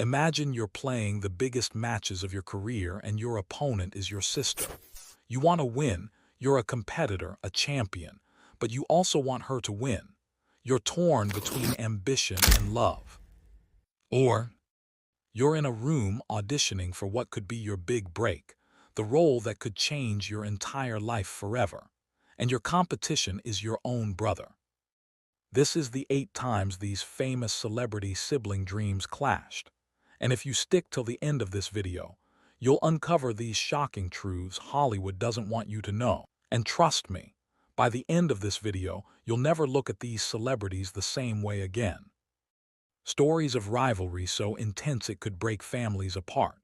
Imagine you're playing the biggest matches of your career and your opponent is your sister. You want to win, you're a competitor, a champion, but you also want her to win. You're torn between ambition and love. Or you're in a room auditioning for what could be your big break, the role that could change your entire life forever, and your competition is your own brother. This is the 8 times these famous celebrity sibling dreams clashed. And if you stick till the end of this video, you'll uncover these shocking truths Hollywood doesn't want you to know. And trust me, by the end of this video, you'll never look at these celebrities the same way again. Stories of rivalry so intense it could break families apart.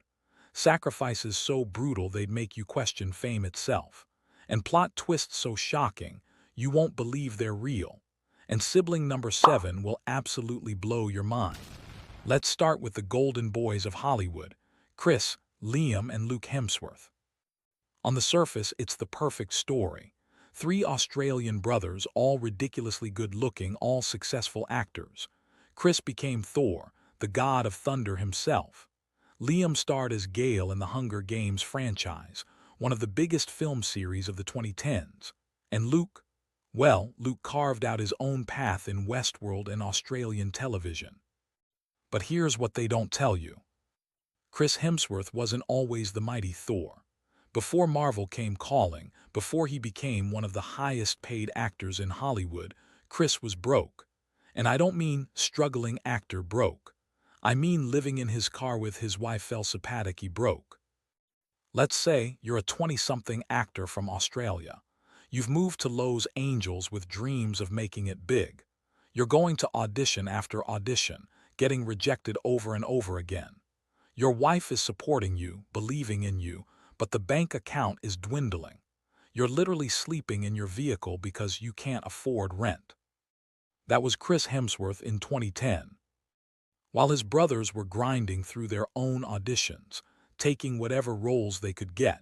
Sacrifices so brutal they'd make you question fame itself. And plot twists so shocking, you won't believe they're real. And sibling number 7 will absolutely blow your mind. Let's start with the golden boys of Hollywood, Chris, Liam, and Luke Hemsworth. On the surface, it's the perfect story. 3 Australian brothers, all ridiculously good-looking, all successful actors. Chris became Thor, the god of thunder himself. Liam starred as Gale in the Hunger Games franchise, one of the biggest film series of the 2010s. And Luke? Well, Luke carved out his own path in Westworld and Australian television. But here's what they don't tell you. Chris Hemsworth wasn't always the mighty Thor. Before Marvel came calling, before he became one of the highest-paid actors in Hollywood, Chris was broke. And I don't mean struggling actor broke. I mean living in his car with his wife Elsa Pataky broke. Let's say you're a 20-something actor from Australia. You've moved to Los Angeles with dreams of making it big. You're going to audition after audition, getting rejected over and over again. Your wife is supporting you, believing in you, but the bank account is dwindling. You're literally sleeping in your vehicle because you can't afford rent. That was Chris Hemsworth in 2010. While his brothers were grinding through their own auditions, taking whatever roles they could get,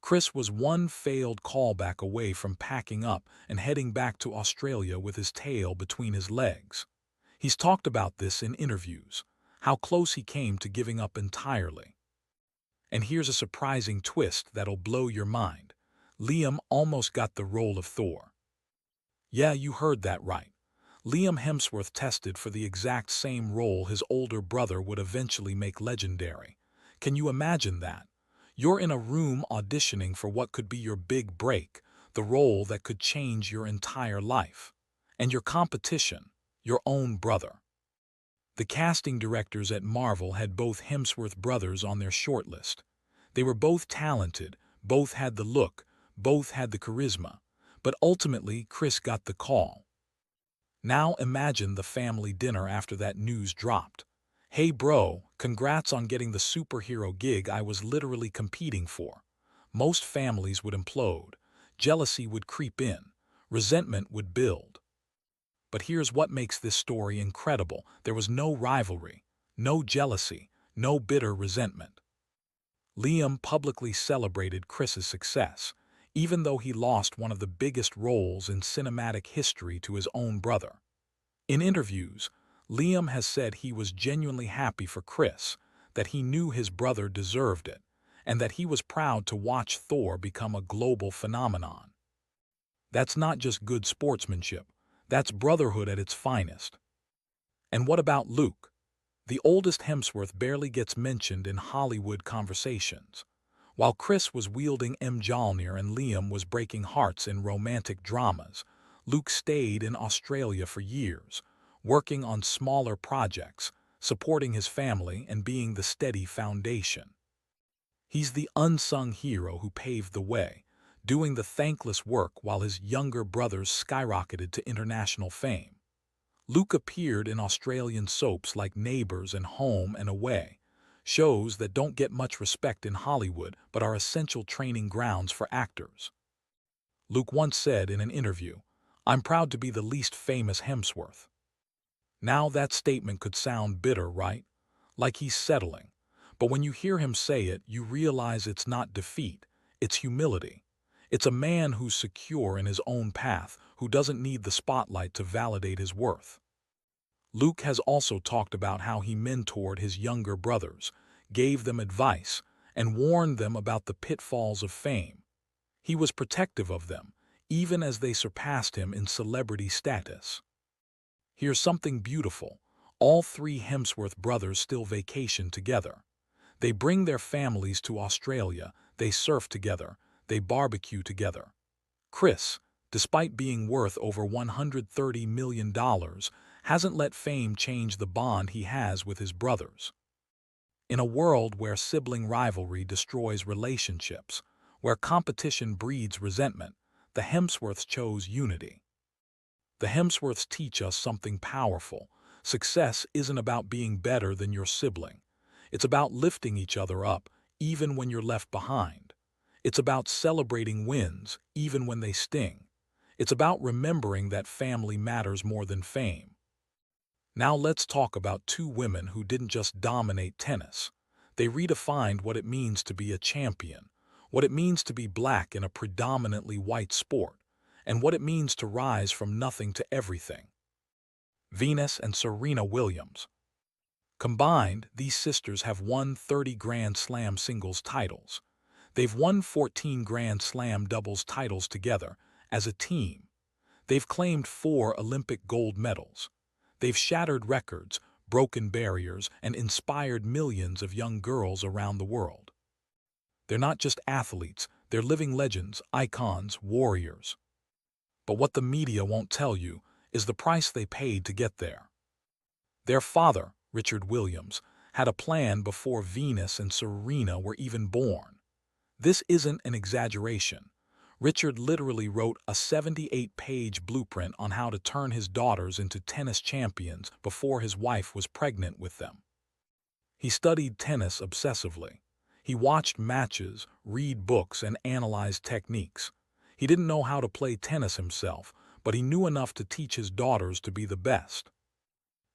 Chris was one failed callback away from packing up and heading back to Australia with his tail between his legs. He's talked about this in interviews, how close he came to giving up entirely. And here's a surprising twist that'll blow your mind. Liam almost got the role of Thor. Yeah, you heard that right. Liam Hemsworth tested for the exact same role his older brother would eventually make legendary. Can you imagine that? You're in a room auditioning for what could be your big break, the role that could change your entire life. And your competition, your own brother. The casting directors at Marvel had both Hemsworth brothers on their shortlist. They were both talented, both had the look, both had the charisma. But ultimately, Chris got the call. Now imagine the family dinner after that news dropped. Hey bro, congrats on getting the superhero gig I was literally competing for. Most families would implode. Jealousy would creep in. Resentment would build. But here's what makes this story incredible. There was no rivalry, no jealousy, no bitter resentment. Liam publicly celebrated Chris's success, even though he lost one of the biggest roles in cinematic history to his own brother. In interviews, Liam has said he was genuinely happy for Chris, that he knew his brother deserved it, and that he was proud to watch Thor become a global phenomenon. That's not just good sportsmanship, that's brotherhood at its finest. And what about Luke? The oldest Hemsworth barely gets mentioned in Hollywood conversations. While Chris was wielding Mjolnir and Liam was breaking hearts in romantic dramas, Luke stayed in Australia for years, working on smaller projects, supporting his family and being the steady foundation. He's the unsung hero who paved the way, doing the thankless work while his younger brothers skyrocketed to international fame. Luke appeared in Australian soaps like Neighbours and Home and Away, shows that don't get much respect in Hollywood but are essential training grounds for actors. Luke once said in an interview, "I'm proud to be the least famous Hemsworth." Now that statement could sound bitter, right? Like he's settling. But when you hear him say it, you realize it's not defeat, it's humility. It's a man who's secure in his own path, who doesn't need the spotlight to validate his worth. Luke has also talked about how he mentored his younger brothers, gave them advice, and warned them about the pitfalls of fame. He was protective of them, even as they surpassed him in celebrity status. Here's something beautiful. All three Hemsworth brothers still vacation together. They bring their families to Australia, they surf together, they barbecue together. Chris, despite being worth over $130 million, hasn't let fame change the bond he has with his brothers. In a world where sibling rivalry destroys relationships, where competition breeds resentment, the Hemsworths chose unity. The Hemsworths teach us something powerful. Success isn't about being better than your sibling. It's about lifting each other up, even when you're left behind. It's about celebrating wins, even when they sting. It's about remembering that family matters more than fame. Now let's talk about two women who didn't just dominate tennis. They redefined what it means to be a champion, what it means to be black in a predominantly white sport, and what it means to rise from nothing to everything. Venus and Serena Williams. Combined, these sisters have won 30 Grand Slam singles titles. They've won 14 Grand Slam doubles titles together, as a team. They've claimed 4 Olympic gold medals. They've shattered records, broken barriers, and inspired millions of young girls around the world. They're not just athletes, they're living legends, icons, warriors. But what the media won't tell you is the price they paid to get there. Their father, Richard Williams, had a plan before Venus and Serena were even born. This isn't an exaggeration. Richard literally wrote a 78-page blueprint on how to turn his daughters into tennis champions before his wife was pregnant with them. He studied tennis obsessively. He watched matches, read books, and analyzed techniques. He didn't know how to play tennis himself, but he knew enough to teach his daughters to be the best.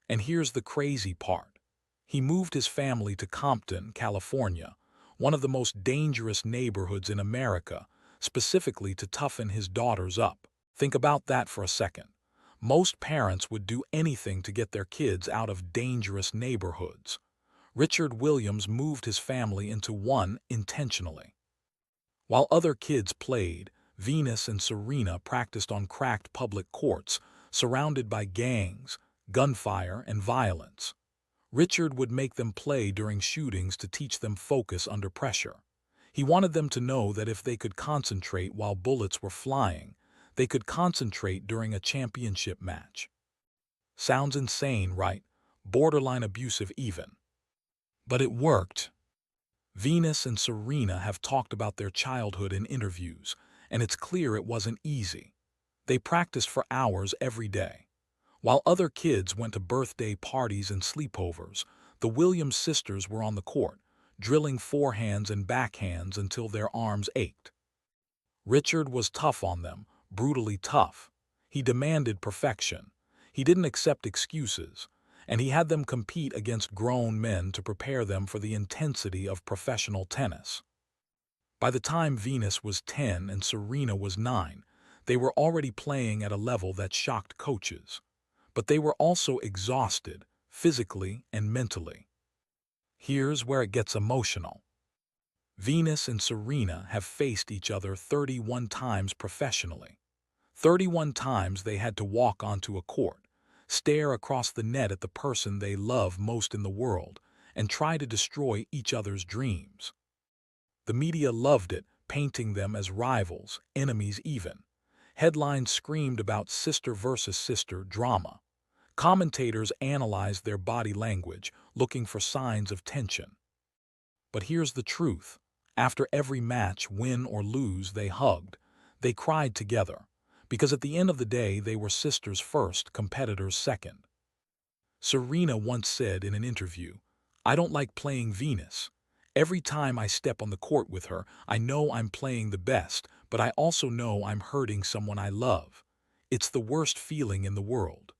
And here's the crazy part. He moved his family to Compton, California, one of the most dangerous neighborhoods in America, specifically to toughen his daughters up. Think about that for a second. Most parents would do anything to get their kids out of dangerous neighborhoods. Richard Williams moved his family into one intentionally. While other kids played, Venus and Serena practiced on cracked public courts, surrounded by gangs, gunfire, and violence. Richard would make them play during shootings to teach them focus under pressure. He wanted them to know that if they could concentrate while bullets were flying, they could concentrate during a championship match. Sounds insane, right? Borderline abusive even. But it worked. Venus and Serena have talked about their childhood in interviews, and it's clear it wasn't easy. They practiced for hours every day. While other kids went to birthday parties and sleepovers, the Williams sisters were on the court, drilling forehands and backhands until their arms ached. Richard was tough on them, brutally tough. He demanded perfection. He didn't accept excuses, and he had them compete against grown men to prepare them for the intensity of professional tennis. By the time Venus was 10 and Serena was 9, they were already playing at a level that shocked coaches. But they were also exhausted, physically and mentally. Here's where it gets emotional. Venus and Serena have faced each other 31 times professionally. 31 times they had to walk onto a court, stare across the net at the person they love most in the world, and try to destroy each other's dreams. The media loved it, painting them as rivals, enemies even. Headlines screamed about sister versus sister drama. Commentators analyzed their body language, looking for signs of tension. But here's the truth. After every match, win or lose, they hugged. They cried together, because at the end of the day, they were sisters first, competitors second. Serena once said in an interview, "I don't like playing Venus. Every time I step on the court with her, I know I'm playing the best, but I also know I'm hurting someone I love. It's the worst feeling in the world."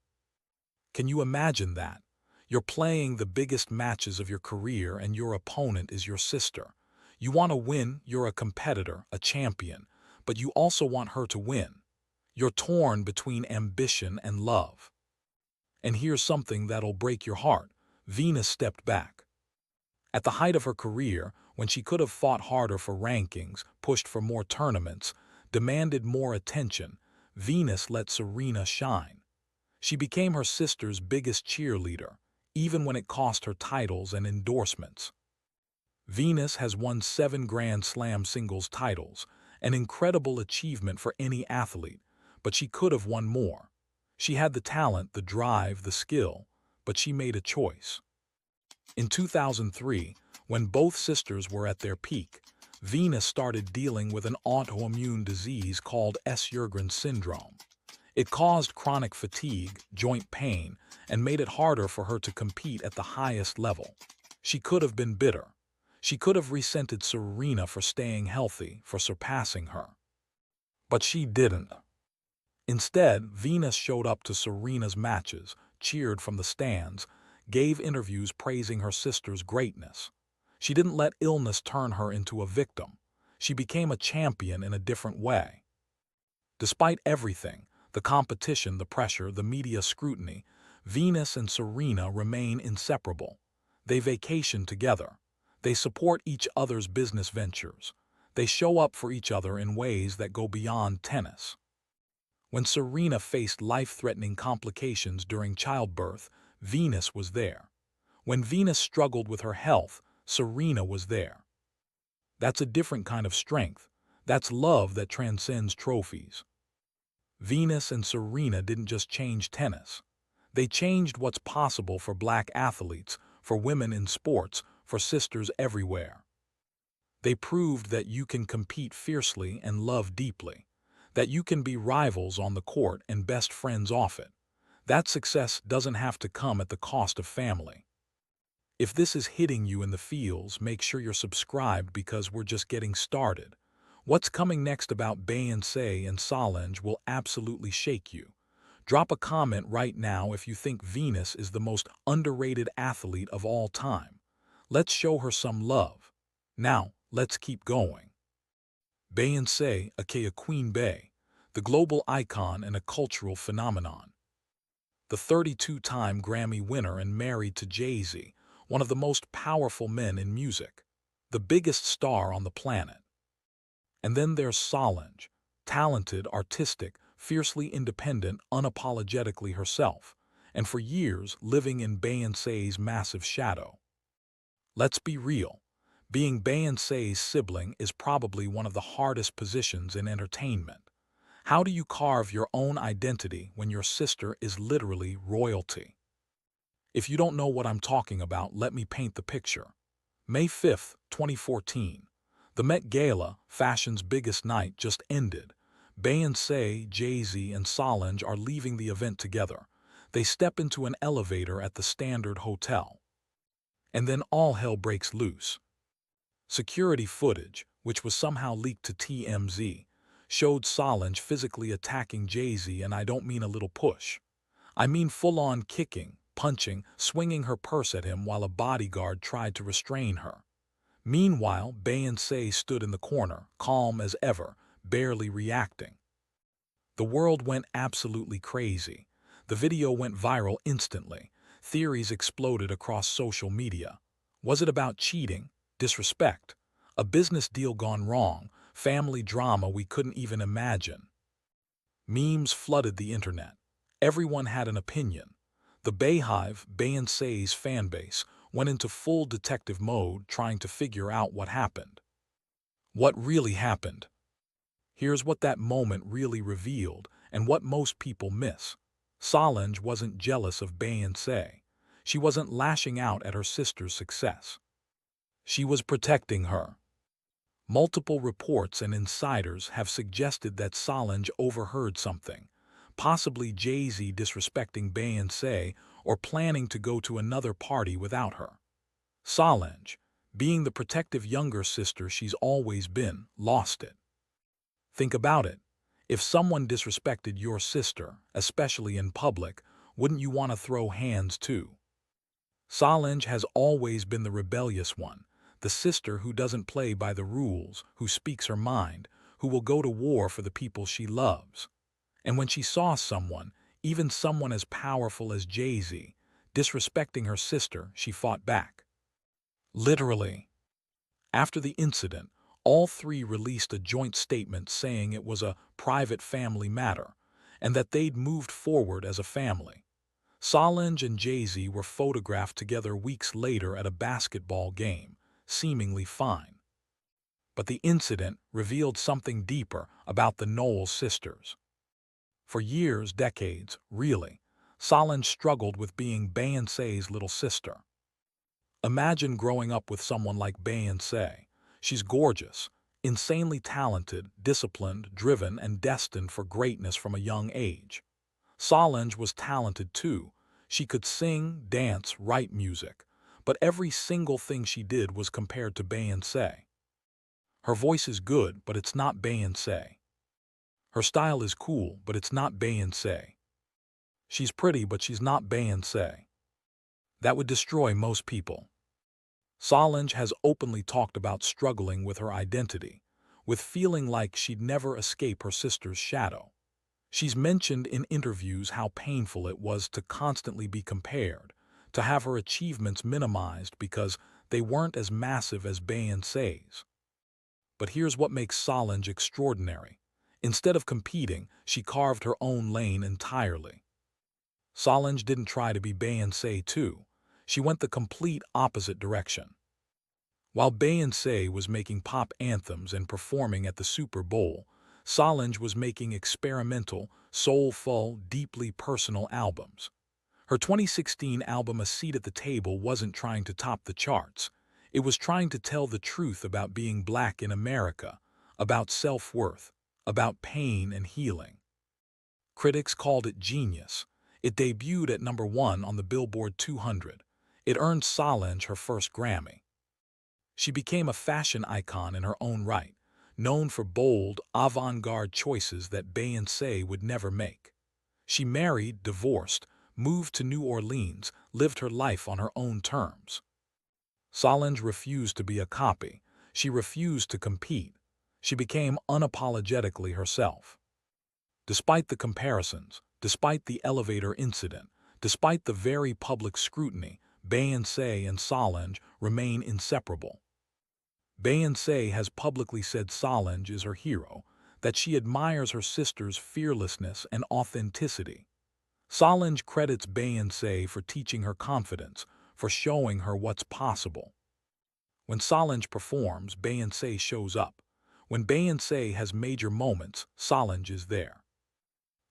Can you imagine that? You're playing the biggest matches of your career and your opponent is your sister. You want to win, you're a competitor, a champion, but you also want her to win. You're torn between ambition and love. And here's something that'll break your heart. Venus stepped back. At the height of her career, when she could have fought harder for rankings, pushed for more tournaments, demanded more attention, Venus let Serena shine. She became her sister's biggest cheerleader, even when it cost her titles and endorsements. Venus has won 7 Grand Slam singles titles, an incredible achievement for any athlete, but she could have won more. She had the talent, the drive, the skill, but she made a choice. In 2003, when both sisters were at their peak, Venus started dealing with an autoimmune disease called Sjogren's syndrome. It caused chronic fatigue, joint pain, and made it harder for her to compete at the highest level. She could have been bitter. She could have resented Serena for staying healthy, for surpassing her. But she didn't. Instead, Venus showed up to Serena's matches, cheered from the stands, gave interviews praising her sister's greatness. She didn't let illness turn her into a victim. She became a champion in a different way. Despite everything, the competition, the pressure, the media scrutiny, Venus and Serena remain inseparable. They vacation together. They support each other's business ventures. They show up for each other in ways that go beyond tennis. When Serena faced life-threatening complications during childbirth, Venus was there. When Venus struggled with her health, Serena was there. That's a different kind of strength. That's love that transcends trophies. Venus and Serena didn't just change tennis. They changed what's possible for Black athletes, for women in sports, for sisters everywhere. They proved that you can compete fiercely and love deeply, that you can be rivals on the court and best friends off it. That success doesn't have to come at the cost of family. If this is hitting you in the feels, make sure you're subscribed because we're just getting started. What's coming next about Beyoncé and Solange will absolutely shake you. Drop a comment right now if you think Venus is the most underrated athlete of all time. Let's show her some love. Now, let's keep going. Beyoncé, aka Queen Bey, the global icon and a cultural phenomenon. The 32-time Grammy winner and married to Jay-Z, one of the most powerful men in music, the biggest star on the planet. And then there's Solange, talented, artistic, fiercely independent, unapologetically herself, and for years living in Beyoncé's massive shadow. Let's be real. Being Beyoncé's sibling is probably one of the hardest positions in entertainment. How do you carve your own identity when your sister is literally royalty? If you don't know what I'm talking about, let me paint the picture. May 5, 2014. The Met Gala, fashion's biggest night, just ended. Beyoncé, Jay-Z, and Solange are leaving the event together. They step into an elevator at the Standard Hotel. And then all hell breaks loose. Security footage, which was somehow leaked to TMZ, showed Solange physically attacking Jay-Z, and I don't mean a little push. I mean full-on kicking, punching, swinging her purse at him while a bodyguard tried to restrain her. Meanwhile, Beyoncé stood in the corner, calm as ever, barely reacting. The world went absolutely crazy. The video went viral instantly. Theories exploded across social media. Was it about cheating, disrespect, a business deal gone wrong, family drama we couldn't even imagine? Memes flooded the internet. Everyone had an opinion. The Bayhive, Beyoncé's fanbase, went into full detective mode trying to figure out what happened. What really happened? Here's what that moment really revealed and what most people miss. Solange wasn't jealous of Beyoncé. She wasn't lashing out at her sister's success. She was protecting her. Multiple reports and insiders have suggested that Solange overheard something, possibly Jay-Z disrespecting Beyoncé or planning to go to another party without her. Solange, being the protective younger sister she's always been, lost it. Think about it. If someone disrespected your sister, especially in public, wouldn't you want to throw hands too? Solange has always been the rebellious one, the sister who doesn't play by the rules, who speaks her mind, who will go to war for the people she loves. And when she saw someone, Even someone as powerful as Jay-Z, disrespecting her sister, she fought back. Literally. After the incident, all three released a joint statement saying it was a private family matter and that they'd moved forward as a family. Solange and Jay-Z were photographed together weeks later at a basketball game, seemingly fine. But the incident revealed something deeper about the Knowles sisters. For years, decades, really, Solange struggled with being Beyoncé's little sister. Imagine growing up with someone like Beyoncé. She's gorgeous, insanely talented, disciplined, driven, and destined for greatness from a young age. Solange was talented too. She could sing, dance, write music, but every single thing she did was compared to Beyoncé. Her voice is good, but it's not Beyoncé. Her style is cool, but it's not Beyoncé. She's pretty, but she's not Beyoncé. That would destroy most people. Solange has openly talked about struggling with her identity, with feeling like she'd never escape her sister's shadow. She's mentioned in interviews how painful it was to constantly be compared, to have her achievements minimized because they weren't as massive as Beyoncé's. But here's what makes Solange extraordinary. Instead of competing, she carved her own lane entirely. Solange didn't try to be Beyoncé too. She went the complete opposite direction. While Beyoncé was making pop anthems and performing at the Super Bowl, Solange was making experimental, soulful, deeply personal albums. Her 2016 album A Seat at the Table wasn't trying to top the charts. It was trying to tell the truth about being black in America, about self-worth, about pain and healing. Critics called it genius. It debuted at #1 on the Billboard 200. It earned Solange her first Grammy. She became a fashion icon in her own right, known for bold, avant-garde choices that Beyoncé would never make. She married, divorced, moved to New Orleans, lived her life on her own terms. Solange refused to be a copy. She refused to compete. She became unapologetically herself. Despite the comparisons, despite the elevator incident, despite the very public scrutiny, Beyoncé and Solange remain inseparable. Beyoncé has publicly said Solange is her hero, that she admires her sister's fearlessness and authenticity. Solange credits Beyoncé for teaching her confidence, for showing her what's possible. When Solange performs, Beyoncé shows up. When Beyoncé has major moments, Solange is there.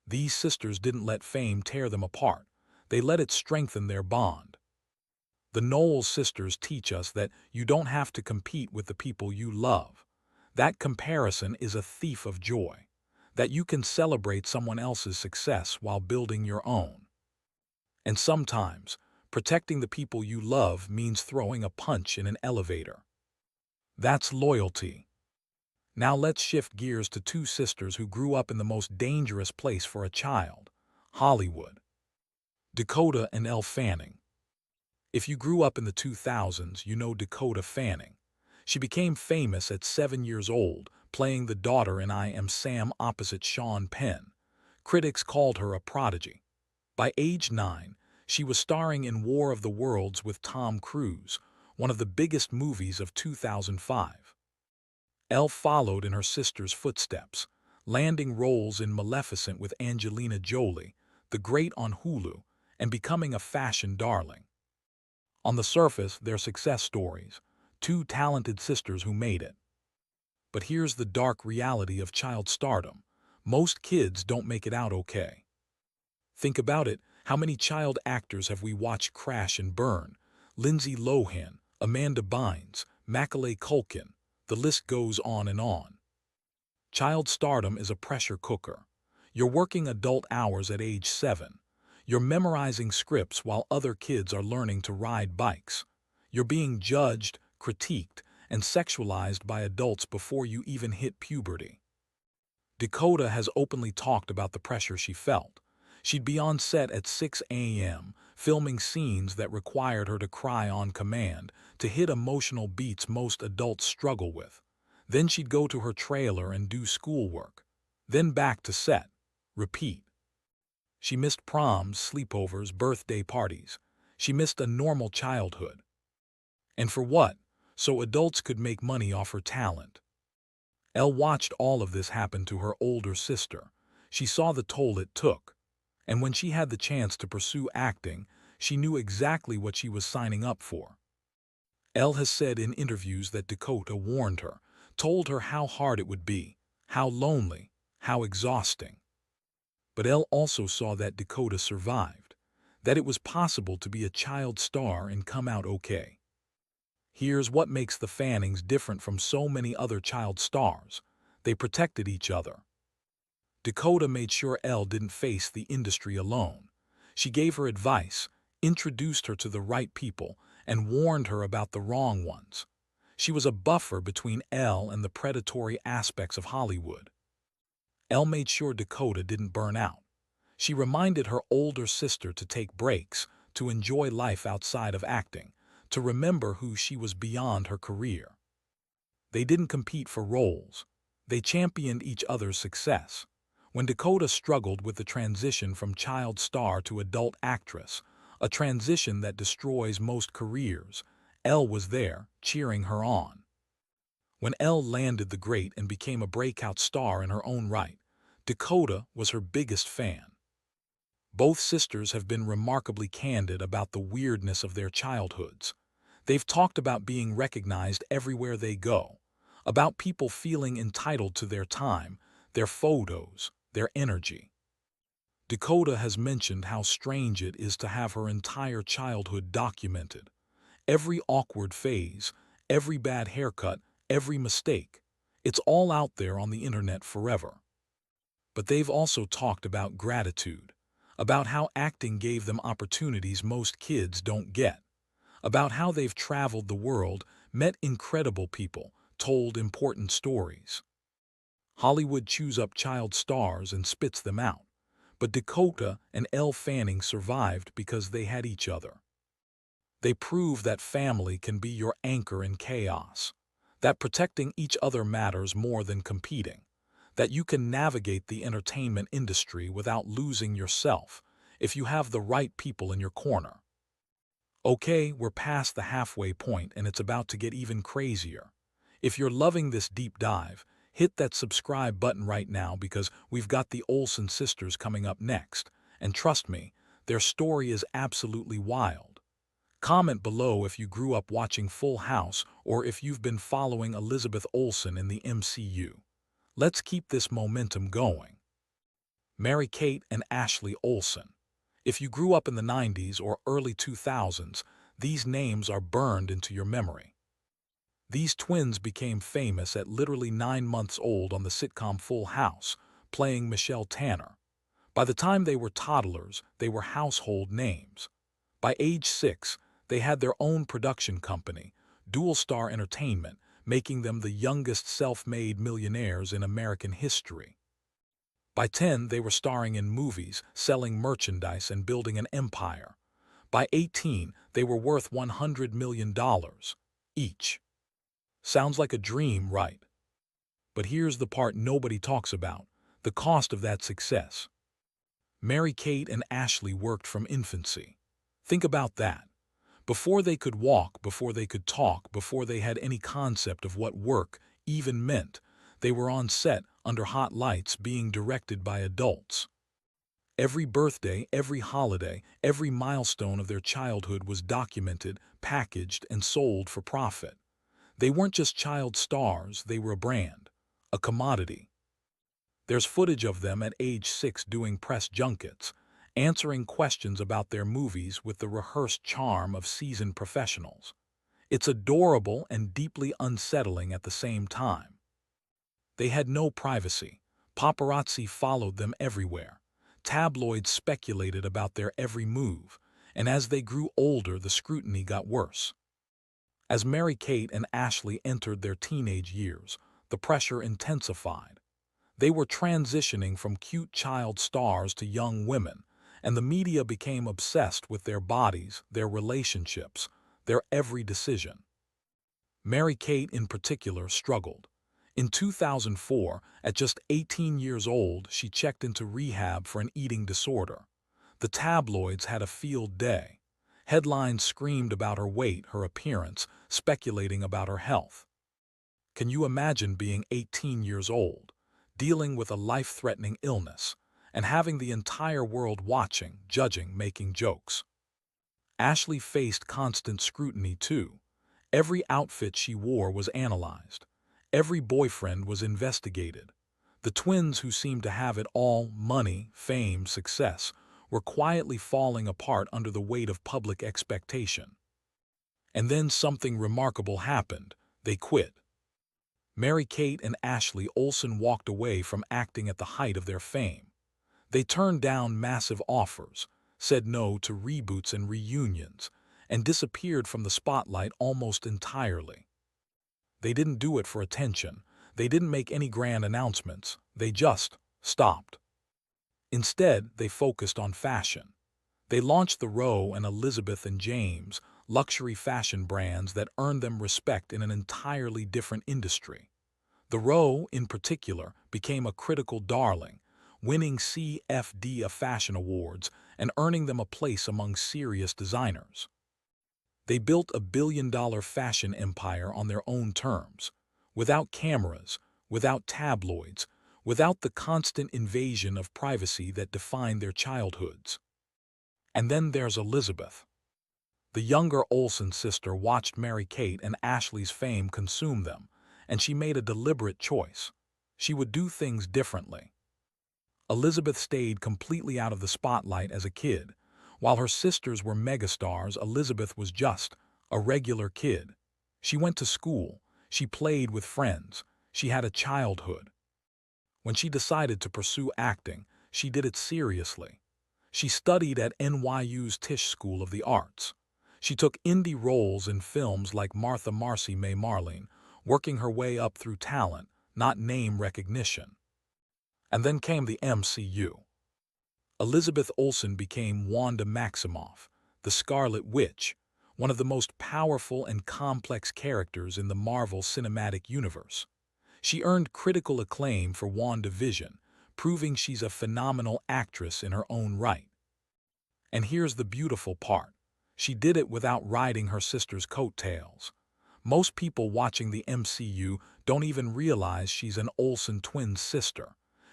These sisters didn't let fame tear them apart. They let it strengthen their bond. The Knowles sisters teach us that you don't have to compete with the people you love. That comparison is a thief of joy. That you can celebrate someone else's success while building your own. And sometimes, protecting the people you love means throwing a punch in an elevator. That's loyalty. Now let's shift gears to two sisters who grew up in the most dangerous place for a child, Hollywood. Dakota and Elle Fanning. If you grew up in the 2000s, you know Dakota Fanning. She became famous at 7 years old, playing the daughter in I Am Sam opposite Sean Penn. Critics called her a prodigy. By age 9, she was starring in War of the Worlds with Tom Cruise, one of the biggest movies of 2005. Elle followed in her sister's footsteps, landing roles in Maleficent with Angelina Jolie, The Great on Hulu, and becoming a fashion darling. On the surface, they're success stories, two talented sisters who made it. But here's the dark reality of child stardom. Most kids don't make it out okay. Think about it, how many child actors have we watched crash and burn? Lindsay Lohan, Amanda Bynes, Macaulay Culkin, the list goes on and on. Child stardom is a pressure cooker. You're working adult hours at age 7. You're memorizing scripts while other kids are learning to ride bikes. You're being judged, critiqued, and sexualized by adults before you even hit puberty. Dakota has openly talked about the pressure she felt. She'd be on set at 6 a.m., filming scenes that required her to cry on command, to hit emotional beats most adults struggle with. Then she'd go to her trailer and do schoolwork. Then back to set. Repeat. She missed proms, sleepovers, birthday parties. She missed a normal childhood. And for what? So adults could make money off her talent. Elle watched all of this happen to her older sister. She saw the toll it took. And when she had the chance to pursue acting, she knew exactly what she was signing up for. Elle has said in interviews that Dakota warned her, told her how hard it would be, how lonely, how exhausting. But Elle also saw that Dakota survived, that it was possible to be a child star and come out okay. Here's what makes the Fannings different from so many other child stars. They protected each other. Dakota made sure Elle didn't face the industry alone. She gave her advice, introduced her to the right people, and warned her about the wrong ones. She was a buffer between Elle and the predatory aspects of Hollywood. Elle made sure Dakota didn't burn out. She reminded her older sister to take breaks, to enjoy life outside of acting, to remember who she was beyond her career. They didn't compete for roles. They championed each other's success. When Dakota struggled with the transition from child star to adult actress, a transition that destroys most careers, Elle was there, cheering her on. When Elle landed the great and became a breakout star in her own right, Dakota was her biggest fan. Both sisters have been remarkably candid about the weirdness of their childhoods. They've talked about being recognized everywhere they go, about people feeling entitled to their time, their photos, their energy. Dakota has mentioned how strange it is to have her entire childhood documented. Every awkward phase, every bad haircut, every mistake. It's all out there on the internet forever. But they've also talked about gratitude, about how acting gave them opportunities most kids don't get, about how they've traveled the world, met incredible people, told important stories. Hollywood chews up child stars and spits them out, but Dakota and Elle Fanning survived because they had each other. They prove that family can be your anchor in chaos, that protecting each other matters more than competing, that you can navigate the entertainment industry without losing yourself if you have the right people in your corner. Okay, we're past the halfway point and it's about to get even crazier. If you're loving this deep dive, hit that subscribe button right now because we've got the Olsen sisters coming up next, and trust me, their story is absolutely wild. Comment below if you grew up watching Full House or if you've been following Elizabeth Olsen in the MCU. Let's keep this momentum going. Mary-Kate and Ashley Olsen. If you grew up in the 90s or early 2000s, these names are burned into your memory. These twins became famous at literally 9 months old on the sitcom Full House, playing Michelle Tanner. By the time they were toddlers, they were household names. By age 6, they had their own production company, Dual Star Entertainment, making them the youngest self-made millionaires in American history. By 10, they were starring in movies, selling merchandise, and building an empire. By 18, they were worth $100 million each. Sounds like a dream, right? But here's the part nobody talks about, the cost of that success. Mary-Kate and Ashley worked from infancy. Think about that. Before they could walk, before they could talk, before they had any concept of what work even meant, they were on set under hot lights being directed by adults. Every birthday, every holiday, every milestone of their childhood was documented, packaged, and sold for profit. They weren't just child stars, they were a brand, a commodity. There's footage of them at age 6 doing press junkets, answering questions about their movies with the rehearsed charm of seasoned professionals. It's adorable and deeply unsettling at the same time. They had no privacy. Paparazzi followed them everywhere. Tabloids speculated about their every move, and as they grew older, the scrutiny got worse. As Mary-Kate and Ashley entered their teenage years, the pressure intensified. They were transitioning from cute child stars to young women, and the media became obsessed with their bodies, their relationships, their every decision. Mary-Kate in particular struggled. In 2004, at just 18 years old, she checked into rehab for an eating disorder. The tabloids had a field day. Headlines screamed about her weight, her appearance, speculating about her health. Can you imagine being 18 years old, dealing with a life-threatening illness, and having the entire world watching, judging, making jokes? Ashley faced constant scrutiny too. Every outfit she wore was analyzed. Every boyfriend was investigated. The twins who seemed to have it all, money, fame, success, were quietly falling apart under the weight of public expectation. And then something remarkable happened. They quit. Mary-Kate and Ashley Olsen walked away from acting at the height of their fame. They turned down massive offers, said no to reboots and reunions, and disappeared from the spotlight almost entirely. They didn't do it for attention. They didn't make any grand announcements. They just stopped. Instead, they focused on fashion. They launched the Row and Elizabeth and James, luxury fashion brands that earned them respect in an entirely different industry. The Row, in particular, became a critical darling, winning CFD Fashion Awards and earning them a place among serious designers. They built a billion-dollar fashion empire on their own terms, without cameras, without tabloids, without the constant invasion of privacy that defined their childhoods. And then there's Elizabeth. The younger Olsen sister watched Mary-Kate and Ashley's fame consume them, and she made a deliberate choice. She would do things differently. Elizabeth stayed completely out of the spotlight as a kid. While her sisters were megastars, Elizabeth was just a regular kid. She went to school, she played with friends, she had a childhood. When she decided to pursue acting, she did it seriously. She studied at NYU's Tisch School of the Arts. She took indie roles in films like Martha Marcy May Marlene, working her way up through talent, not name recognition. And then came the MCU. Elizabeth Olsen became Wanda Maximoff, the Scarlet Witch, one of the most powerful and complex characters in the Marvel Cinematic Universe. She earned critical acclaim for WandaVision, proving she's a phenomenal actress in her own right. And here's the beautiful part. She did it without riding her sister's coattails. Most people watching the MCU don't even realize she's an Olsen twin sister.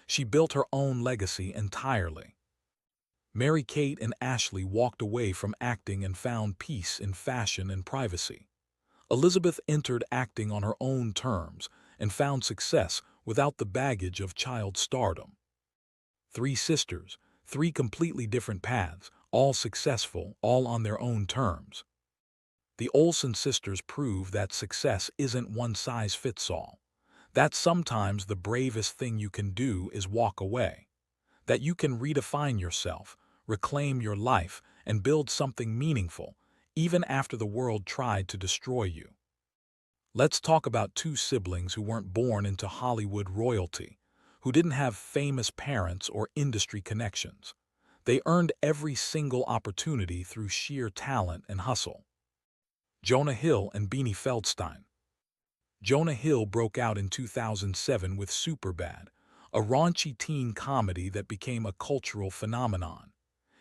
She built her own legacy entirely. Mary-Kate and Ashley walked away from acting and found peace in fashion and privacy. Elizabeth entered acting on her own terms and found success without the baggage of child stardom. Three sisters, three completely different paths, all successful, all on their own terms. The Olsen sisters prove that success isn't one size fits all. That sometimes the bravest thing you can do is walk away. That you can redefine yourself, reclaim your life, and build something meaningful, even after the world tried to destroy you. Let's talk about two siblings who weren't born into Hollywood royalty, who didn't have famous parents or industry connections. They earned every single opportunity through sheer talent and hustle. Jonah Hill and Beanie Feldstein. Jonah Hill broke out in 2007 with Superbad, a raunchy teen comedy that became a cultural phenomenon.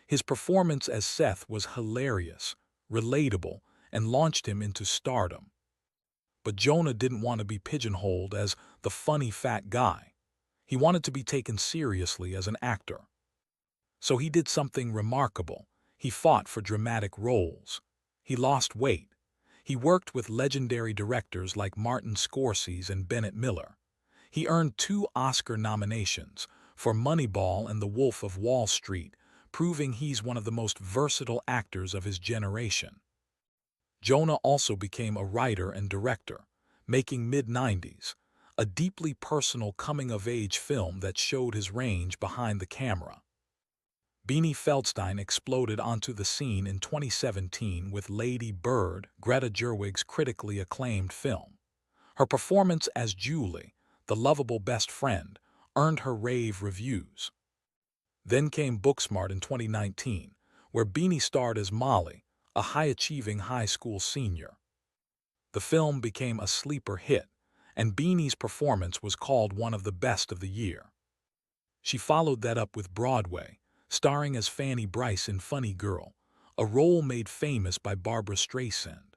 His performance as Seth was hilarious, relatable, and launched him into stardom. But Jonah didn't want to be pigeonholed as the funny fat guy. He wanted to be taken seriously as an actor. So he did something remarkable. He fought for dramatic roles. He lost weight. He worked with legendary directors like Martin Scorsese and Bennett Miller. He earned 2 Oscar nominations for Moneyball and The Wolf of Wall Street, proving he's one of the most versatile actors of his generation. Jonah also became a writer and director, making Mid-90s, a deeply personal coming-of-age film that showed his range behind the camera. Beanie Feldstein exploded onto the scene in 2017 with Lady Bird, Greta Gerwig's critically acclaimed film. Her performance as Julie, the lovable best friend, earned her rave reviews. Then came Booksmart in 2019, where Beanie starred as Molly, a high-achieving high school senior. The film became a sleeper hit, and Beanie's performance was called one of the best of the year. She followed that up with Broadway, starring as Fanny Brice in Funny Girl, a role made famous by Barbra Streisand.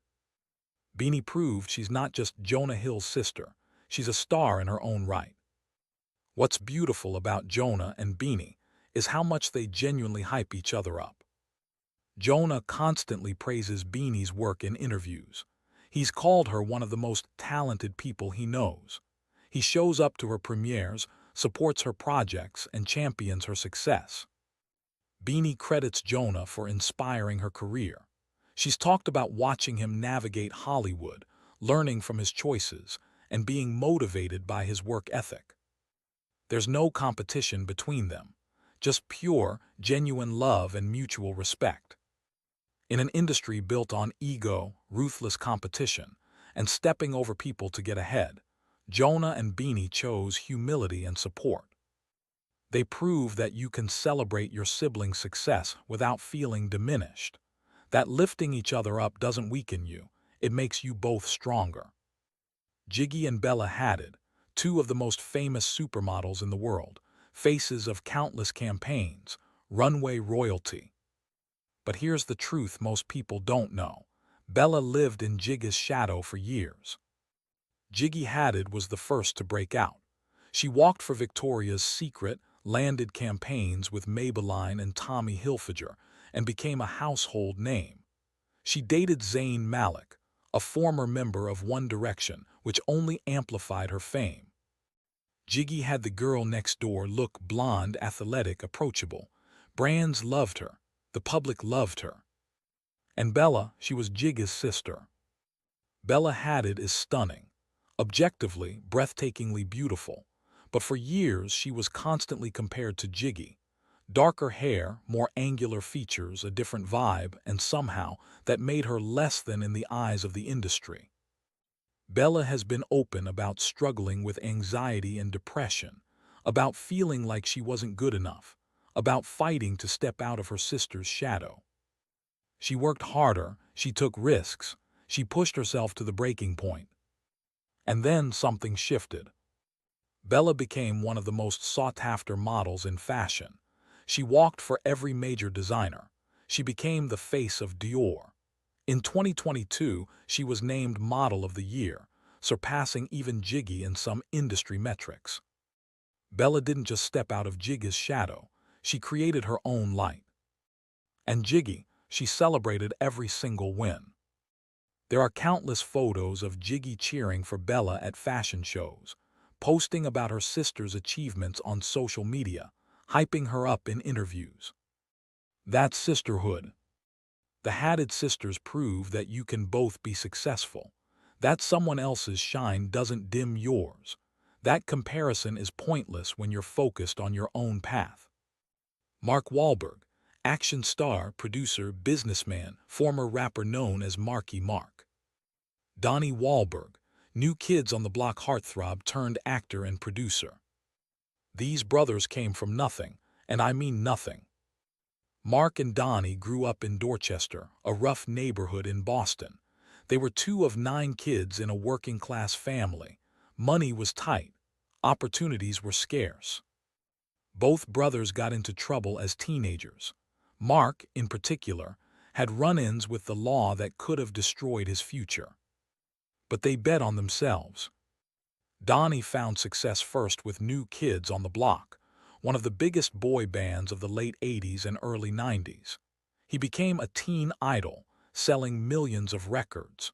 Beanie proved she's not just Jonah Hill's sister, she's a star in her own right. What's beautiful about Jonah and Beanie is how much they genuinely hype each other up. Jonah constantly praises Beanie's work in interviews. He's called her one of the most talented people he knows. He shows up to her premieres, supports her projects, and champions her success. Beanie credits Jonah for inspiring her career. She's talked about watching him navigate Hollywood, learning from his choices, and being motivated by his work ethic. There's no competition between them, just pure, genuine love and mutual respect. In an industry built on ego, ruthless competition, and stepping over people to get ahead, Jonah and Beanie chose humility and support. They prove that you can celebrate your sibling's success without feeling diminished, that lifting each other up doesn't weaken you, it makes you both stronger. Jiggy and Bella Hadid, two of the most famous supermodels in the world, faces of countless campaigns, runway royalty. But here's the truth most people don't know. Bella lived in Jiggy's shadow for years. Jiggy Hadid was the first to break out. She walked for Victoria's Secret, landed campaigns with Maybelline and Tommy Hilfiger, and became a household name. She dated Zayn Malik, a former member of One Direction, which only amplified her fame. Jiggy had the girl next door look, blonde, athletic, approachable. Brands loved her. The public loved her. And Bella, she was Jiggy's sister. Bella Hadid is stunning, objectively, breathtakingly beautiful, but for years she was constantly compared to Jiggy. Darker hair, more angular features, a different vibe, and somehow that made her less than in the eyes of the industry. Bella has been open about struggling with anxiety and depression, about feeling like she wasn't good enough, about fighting to step out of her sister's shadow. She worked harder, she took risks, she pushed herself to the breaking point. And then something shifted. Bella became one of the most sought-after models in fashion. She walked for every major designer. She became the face of Dior. In 2022, she was named Model of the Year, surpassing even Jiggy in some industry metrics. Bella didn't just step out of Jiggy's shadow, she created her own light. And Jiggy, she celebrated every single win. There are countless photos of Jiggy cheering for Bella at fashion shows, posting about her sister's achievements on social media, hyping her up in interviews. That's sisterhood. The Hadid sisters prove that you can both be successful, that someone else's shine doesn't dim yours. That comparison is pointless when you're focused on your own path. Mark Wahlberg, action star, producer, businessman, former rapper known as Marky Mark. Donnie Wahlberg, New Kids on the Block heartthrob turned actor and producer. These brothers came from nothing, and I mean nothing. Mark and Donnie grew up in Dorchester, a rough neighborhood in Boston. They were two of 9 kids in a working-class family. Money was tight. Opportunities were scarce. Both brothers got into trouble as teenagers. Mark, in particular, had run-ins with the law that could have destroyed his future. But they bet on themselves. Donnie found success first with New Kids on the Block, one of the biggest boy bands of the late 80s and early 90s. He became a teen idol, selling millions of records.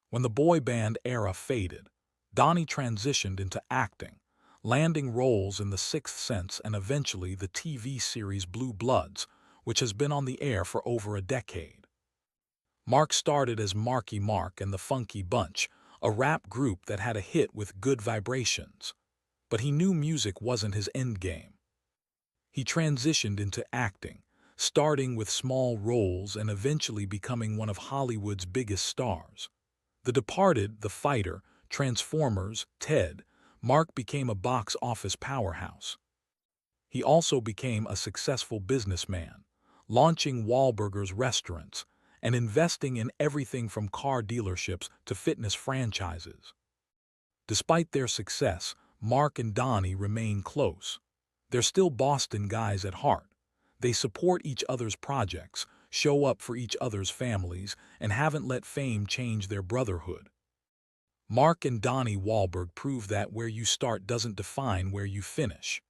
When the boy band era faded, Donnie transitioned into acting, landing roles in The Sixth Sense and eventually the TV series Blue Bloods, which has been on the air for over a decade. Mark started as Marky Mark and the Funky Bunch, a rap group that had a hit with Good Vibrations. But he knew music wasn't his endgame. He transitioned into acting, starting with small roles and eventually becoming one of Hollywood's biggest stars. The Departed, The Fighter, Transformers, Ted, Mark became a box office powerhouse. He also became a successful businessman, launching Wahlburgers restaurants and investing in everything from car dealerships to fitness franchises. Despite their success, Mark and Donnie remain close. They're still Boston guys at heart. They support each other's projects, show up for each other's families, and haven't let fame change their brotherhood. Mark and Donnie Wahlberg prove that where you start doesn't define where you finish.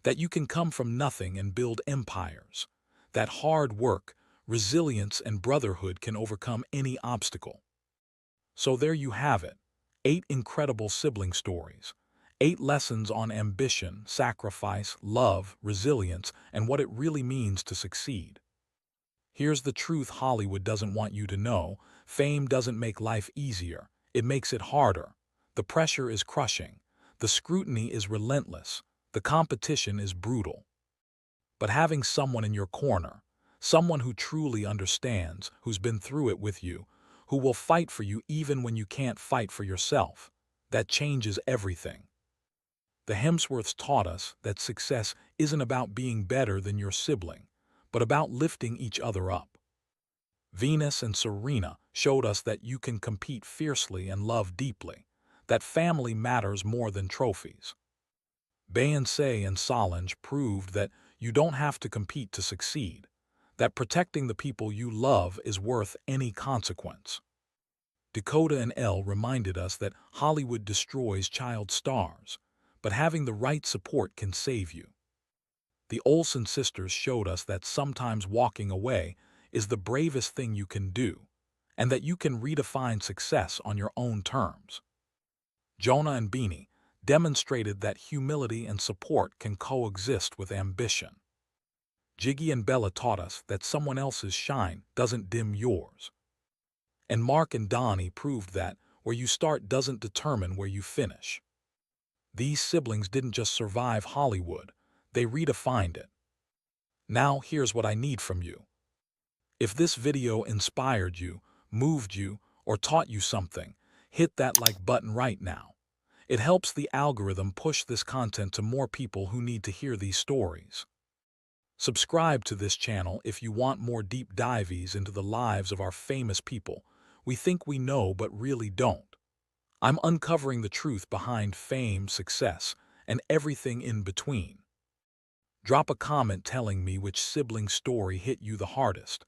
That you can come from nothing and build empires. That hard work, resilience, and brotherhood can overcome any obstacle. So there you have it. 8 incredible sibling stories. 8 lessons on ambition, sacrifice, love, resilience, and what it really means to succeed. Here's the truth Hollywood doesn't want you to know. Fame doesn't make life easier. It makes it harder. The pressure is crushing. The scrutiny is relentless. The competition is brutal. But having someone in your corner, someone who truly understands, who's been through it with you, who will fight for you even when you can't fight for yourself, that changes everything. The Hemsworths taught us that success isn't about being better than your sibling, but about lifting each other up. Venus and Serena showed us that you can compete fiercely and love deeply, that family matters more than trophies. Beyoncé and Solange proved that you don't have to compete to succeed, that protecting the people you love is worth any consequence. Dakota and Elle reminded us that Hollywood destroys child stars, but having the right support can save you. The Olsen sisters showed us that sometimes walking away is the bravest thing you can do, and that you can redefine success on your own terms. Jonah and Beanie demonstrated that humility and support can coexist with ambition. Jiggy and Bella taught us that someone else's shine doesn't dim yours. And Mark and Donnie proved that where you start doesn't determine where you finish. These siblings didn't just survive Hollywood, they redefined it. Now here's what I need from you. If this video inspired you, moved you, or taught you something, hit that like button right now. It helps the algorithm push this content to more people who need to hear these stories. Subscribe to this channel if you want more deep dives into the lives of our famous people we think we know but really don't. I'm uncovering the truth behind fame, success, and everything in between. Drop a comment telling me which sibling story hit you the hardest,